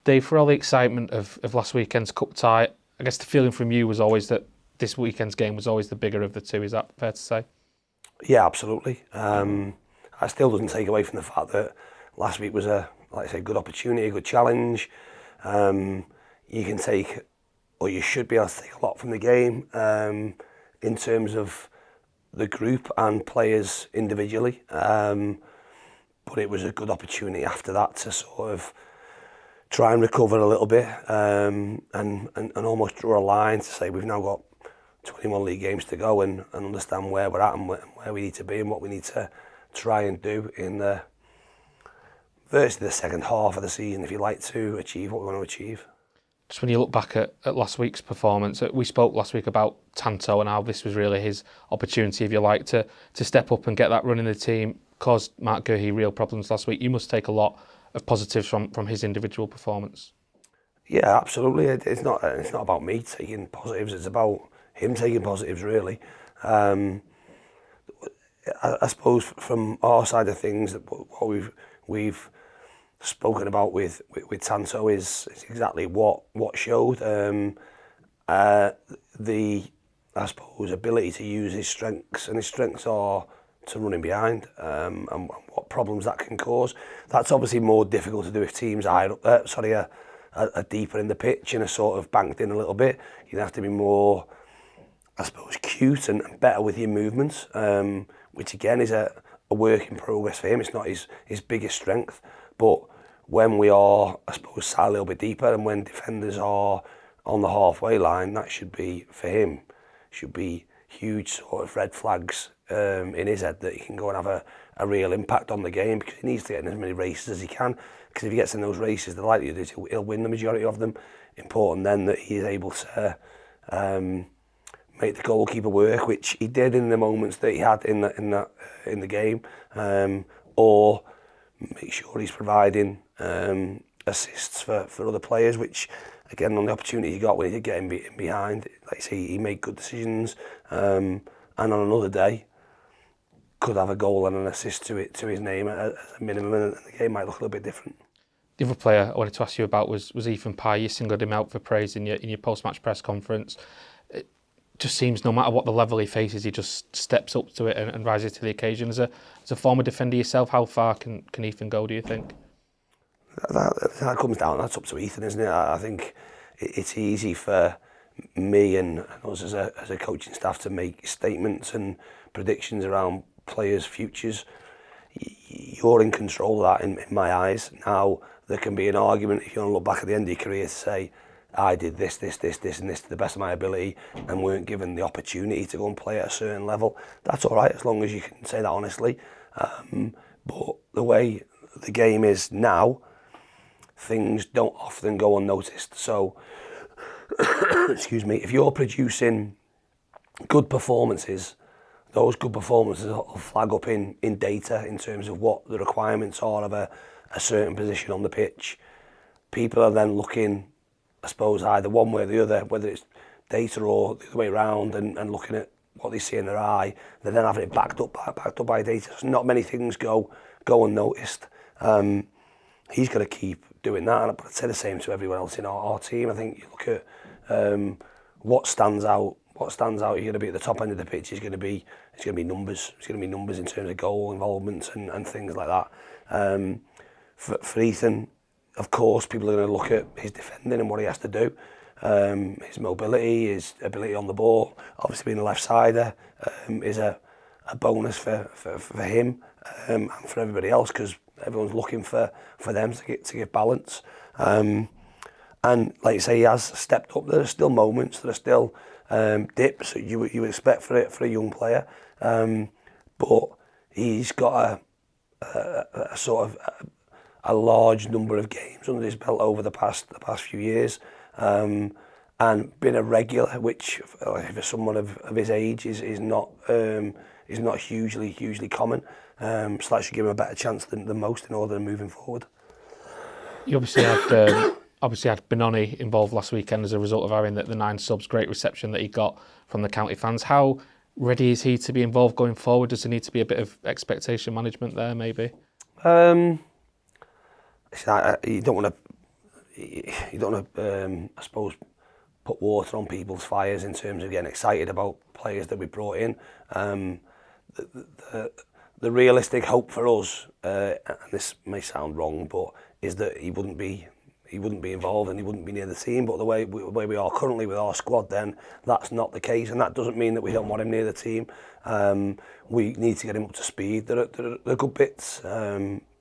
Dave, for all the excitement of last weekend's cup tie, I guess the feeling from you was always that this weekend's game was always the bigger of the two. Is that fair to say? Yeah, absolutely. That still doesn't take away from the fact that last week was like I say, good opportunity, a good challenge. You can take, or you should be able to take a lot from the game in terms of the group and players individually. But it was a good opportunity after that to sort of try and recover a little bit and almost draw a line to say we've now got 21 league games to go and understand where we're at and where we need to be and what we need to try and do in the virtually the second half of the season, if you like, to achieve what we want to achieve. Just when you look back at last week's performance, we spoke last week about Tanto and how this was really his opportunity, if you like, to step up and get that run in the team. Caused Mark Gurhey real problems last week. You must take a lot of positives from his individual performance. Yeah, absolutely. It's not about me taking positives. It's about him taking positives, really. I suppose from our side of things, that what we've spoken about with Tanto is exactly what showed. The, I suppose, ability to use his strengths, and his strengths are to running behind and what problems that can cause. That's obviously more difficult to do if teams are deeper in the pitch and are sort of banked in a little bit. You have to be more, I suppose, cute and better with your movements, which again is a work in progress for him. It's not his biggest strength, but when we are, I suppose, sat a little bit deeper and when defenders are on the halfway line, that should be, for him, should be huge sort of red flags in his head that he can go and have a real impact on the game, because he needs to get in as many races as he can, because if he gets in those races, the likelihood is he'll win the majority of them. Important then that he is able to make the goalkeeper work, which he did in the moments that he had in the game, or make sure he's providing assists for other players, which again on the opportunity he got when he did get in behind, like I say, he made good decisions, and on another day could have a goal and an assist to his name as a minimum, and the game might look a little bit different. The other player I wanted to ask you about was Ethan Pye. You singled him out for praise in your post-match press conference. It just seems no matter what the level he faces, he just steps up to it and rises to the occasion. As a former defender yourself, how far can Ethan go, do you think? That comes down, that's up to Ethan, isn't it? I think it's easy for me and us as a coaching staff to make statements and predictions around players' futures. You're in control of that in my eyes. Now, there can be an argument if you want to look back at the end of your career to say, I did this and this to the best of my ability and weren't given the opportunity to go and play at a certain level. That's all right, as long as you can say that honestly. But the way the game is now, things don't often go unnoticed. So, excuse me, if you're producing good performances, those good performances will flag up in data in terms of what the requirements are of a certain position on the pitch. People are then looking, I suppose, either one way or the other, whether it's data or the other way around, and looking at what they see in their eye. They're then having it backed up by data. So not many things go unnoticed. He's got to keep doing that, and I'd say the same to everyone else in our team. I think you look at what stands out. What stands out, you're going to be at the top end of the pitch, it's going to be numbers. It's going to be numbers in terms of goal involvements and things like that. For Ethan, of course, people are going to look at his defending and what he has to do, his mobility, his ability on the ball. Obviously, being a left-sider is a bonus for him and for everybody else, because everyone's looking for them to get balance. And like you say, he has stepped up. There are still moments, there are still dips that you would expect for a young player, but he's got a sort of a large number of games under his belt over the past few years, and been a regular, which for someone of his age is not hugely common. So that should give him a better chance than most in order to moving forward. You obviously had Boni involved last weekend as a result of having the 9 subs, great reception that he got from the county fans. How ready is he to be involved going forward? Does there need to be a bit of expectation management there, maybe? You you don't want to, I suppose, put water on people's fires in terms of getting excited about players that we brought in. The realistic hope for us, and this may sound wrong, but is that he wouldn't be involved and he wouldn't be near the team. But the way we are currently with our squad, then that's not the case, and that doesn't mean that we don't want him near the team. We need to get him up to speed. There are good bits.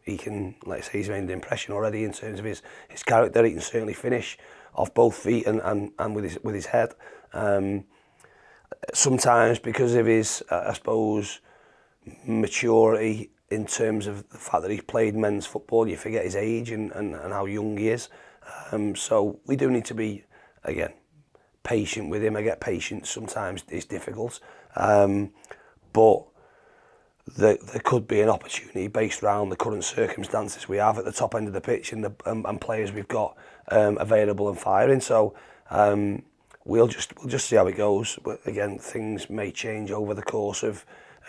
He can, like I say, he's made an impression already in terms of his character. He can certainly finish off both feet and with his head. Sometimes because of his, I suppose, maturity in terms of the fact that he's played men's football, you forget his age and how young he is. So we do need to be, again, patient with him. I get patience sometimes is difficult, but there could be an opportunity based around the current circumstances we have at the top end of the pitch and players we've got available and firing. So we'll just see how it goes. But again, things may change over the course of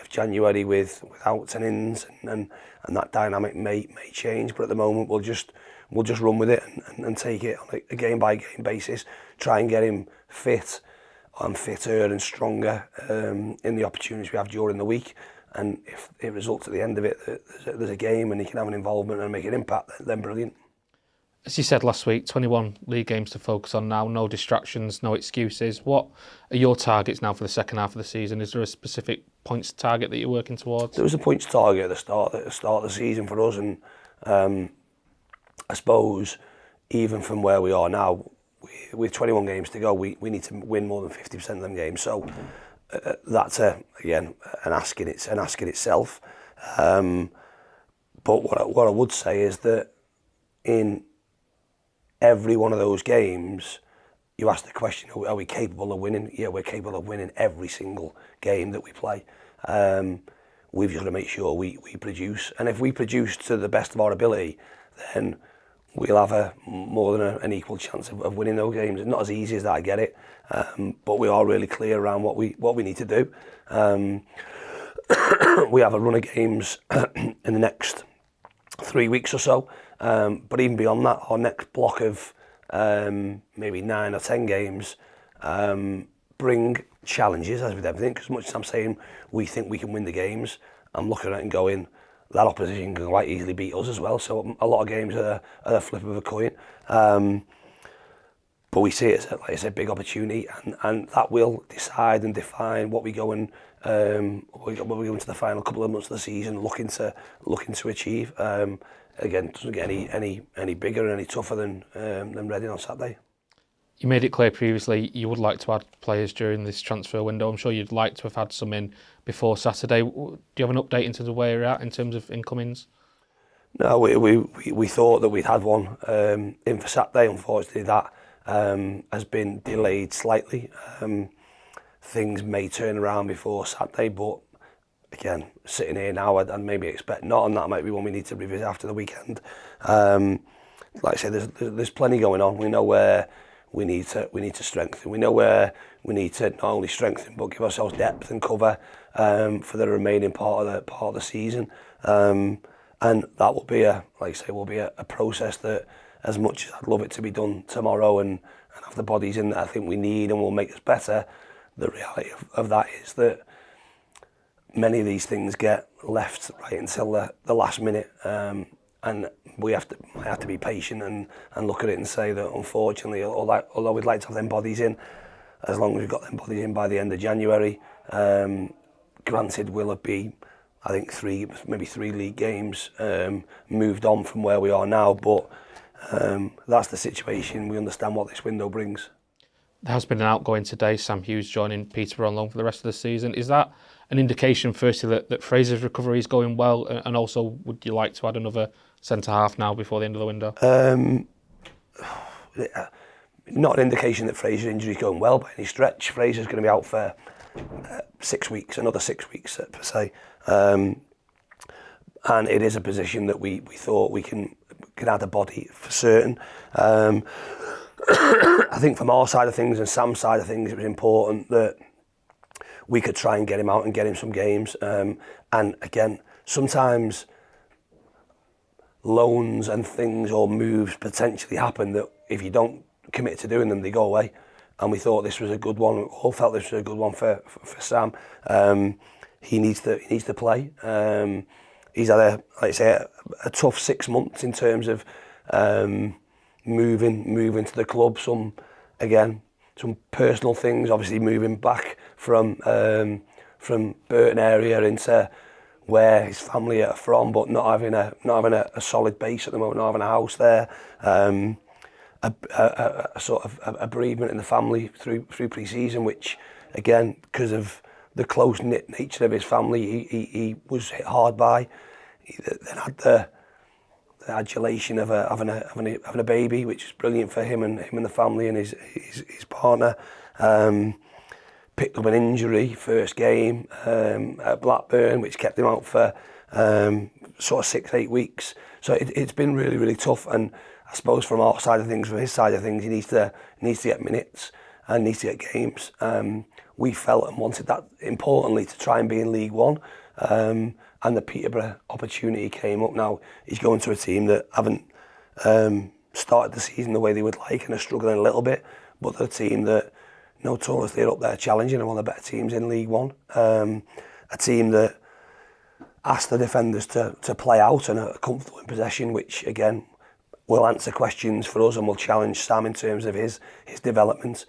January with outs and ins, and that dynamic may change. But at the moment, we'll just run with it and take it on a game by game basis. Try and get him fit and fitter and stronger in the opportunities we have during the week. And if it results at the end of it that there's a game and he can have an involvement and make an impact, then brilliant. As you said last week, 21 league games to focus on now, no distractions, no excuses. What are your targets now for the second half of the season? Is there a specific points target that you're working towards? There was a points target at the start of the season for us, and I suppose even from where we are now, with 21 games to go, we need to win more than 50% of them games. So that's again an ask in itself. But what I would say is that in every one of those games, you ask the question, are we capable of winning? Yeah, we're capable of winning every single game that we play. We've just got to make sure we produce. And if we produce to the best of our ability, then we'll have more than an equal chance of winning those games. It's not as easy as that, I get it. But we are really clear around what we need to do. We have a run of games in the next 3 weeks or so. But even beyond that, our next block of maybe 9 or 10 games bring challenges, as with everything, because as much as I'm saying we think we can win the games, I'm looking at it and going, that opposition can quite easily beat us as well. So a lot of games are a flip of a coin. But we see it as, like I said, big opportunity, and that will decide and define what we go and when we go into the final couple of months of the season looking to achieve. Again, it doesn't get any bigger and any tougher than Reading on Saturday. You made it clear previously you would like to add players during this transfer window. I'm sure you'd like to have had some in before Saturday. Do you have an update into the where you're at in terms of incomings? No, we thought that we'd had one in for Saturday. Unfortunately, that has been delayed slightly. Things may turn around before Saturday, but again, sitting here now, I'd maybe expect not, and that might be one we need to revisit after the weekend. Like I said, there's plenty going on. We know where we need to strengthen. We know where we need to not only strengthen but give ourselves depth and cover for the remaining part of the season. And that will be a process that, as much as I'd love it to be done tomorrow and have the bodies in that I think we need and will make us better, the reality of that is that many of these things get left right until the last minute, and we have to be patient and look at it and say that unfortunately, although we'd like to have them bodies in, as long as we've got them bodies in by the end of January, granted we'll be, I think, maybe three league games moved on from where we are now, but that's the situation. We understand what this window brings. There has been an outgoing today, Sam Hughes joining Peterborough on loan for the rest of the season. Is that an indication, firstly, that Fraser's recovery is going well, and also would you like to add another centre-half now before the end of the window? Not an indication that Fraser's injury is going well by any stretch. Fraser's going to be out for 6 weeks, another 6 weeks per se. And it is a position that we thought we can add a body for certain. I think from our side of things and Sam's side of things, it was important that we could try and get him out and get him some games. And again, sometimes loans and things or moves potentially happen that if you don't commit to doing them, they go away. And we thought this was a good one. We all felt this was a good one for Sam. He needs to play. He's had a tough 6 months in terms of moving to the club. Some personal things. Obviously, moving back from Burton area into where his family are from, but not having a solid base at the moment, not having a house there. A sort of a bereavement in the family through pre-season, which again, because of the close-knit nature of his family, he was hit hard by. He then had the adulation of having a baby, which is brilliant for him and the family and his partner. Picked up an injury first game at Blackburn, which kept him out for sort of 6-8 weeks. So it's been really, really tough. And I suppose from our side of things, from his side of things, he needs to get minutes and needs to get games. We felt and wanted that, importantly, to try and be in League One. And the Peterborough opportunity came up. Now he's going to a team that haven't started the season the way they would like and are struggling a little bit, but they're a team that notoriously are up there challenging and one of the better teams in League One. A team that asked the defenders to play out and are comfortable in possession, which again will answer questions for us and will challenge Sam in terms of his development.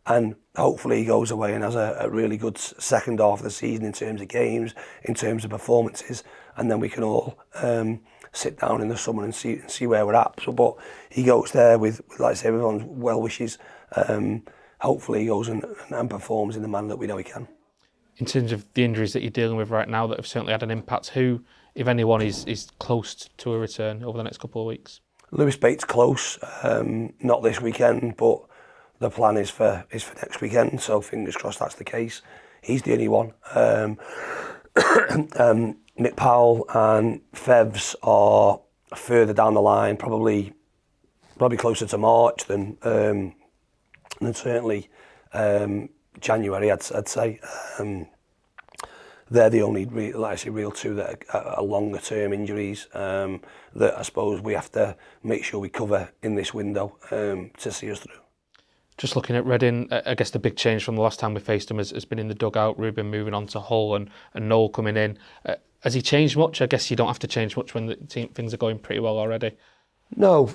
And hopefully he goes away and has a really good second half of the season in terms of games, in terms of performances, and then we can all sit down in the summer and see where we're at. So, but he goes there with like I say, everyone's well wishes. Hopefully he goes and performs in the manner that we know he can. In terms of the injuries that you're dealing with right now that have certainly had an impact, who, if anyone, is close to a return over the next couple of weeks? Lewis Bates close, not this weekend, but the plan is for next weekend, so fingers crossed that's the case. He's the only one. Nick Powell and Fevs are further down the line, probably closer to March than certainly January, I'd say. They're the only real two that are longer term injuries that I suppose we have to make sure we cover in this window to see us through. Just looking at Reading, I guess the big change from the last time we faced him has been in the dugout. Ruben moving on to Hull and Noel coming in. Has he changed much? I guess you don't have to change much when things are going pretty well already. No,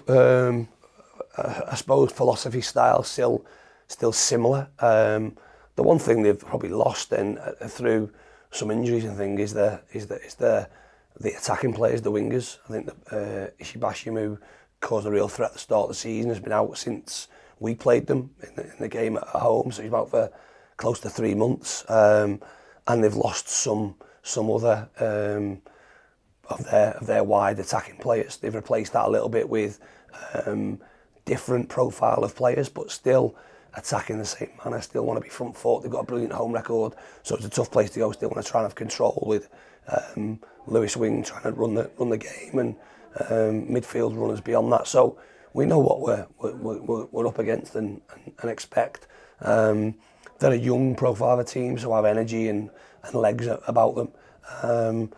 I suppose philosophy style still similar. The one thing they've probably lost then through some injuries and things is the attacking players, the wingers. I think that Ishibashim, who caused a real threat at the start of the season, has been out since we played them in the game at home, so he's out for close to 3 months, and they've lost some other of their wide attacking players. They've replaced that a little bit with different profile of players, but still attacking the same manner, still want to be front foot. They've got a brilliant home record, so it's a tough place to go. Still want to try and have control with Lewis Wing trying to run the game and midfield runners beyond that. So we know what we're up against and expect. They're a young profile of a team, so have energy and legs about them. And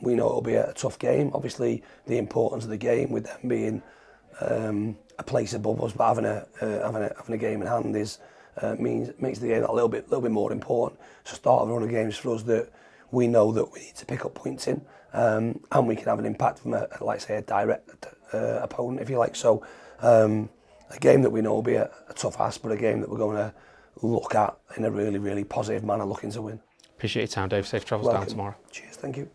we know it'll be a tough game. Obviously, the importance of the game with them being a place above us, but having a game in hand is makes the game a little bit more important. So start of the run of games for us that we know that we need to pick up points in, and we can have an impact from a direct opponent, if you like. So a game that we know will be a tough ask, but a game that we're going to look at in a really, really positive manner, looking to win. Appreciate your time, Dave. Safe travels down tomorrow. Cheers, thank you.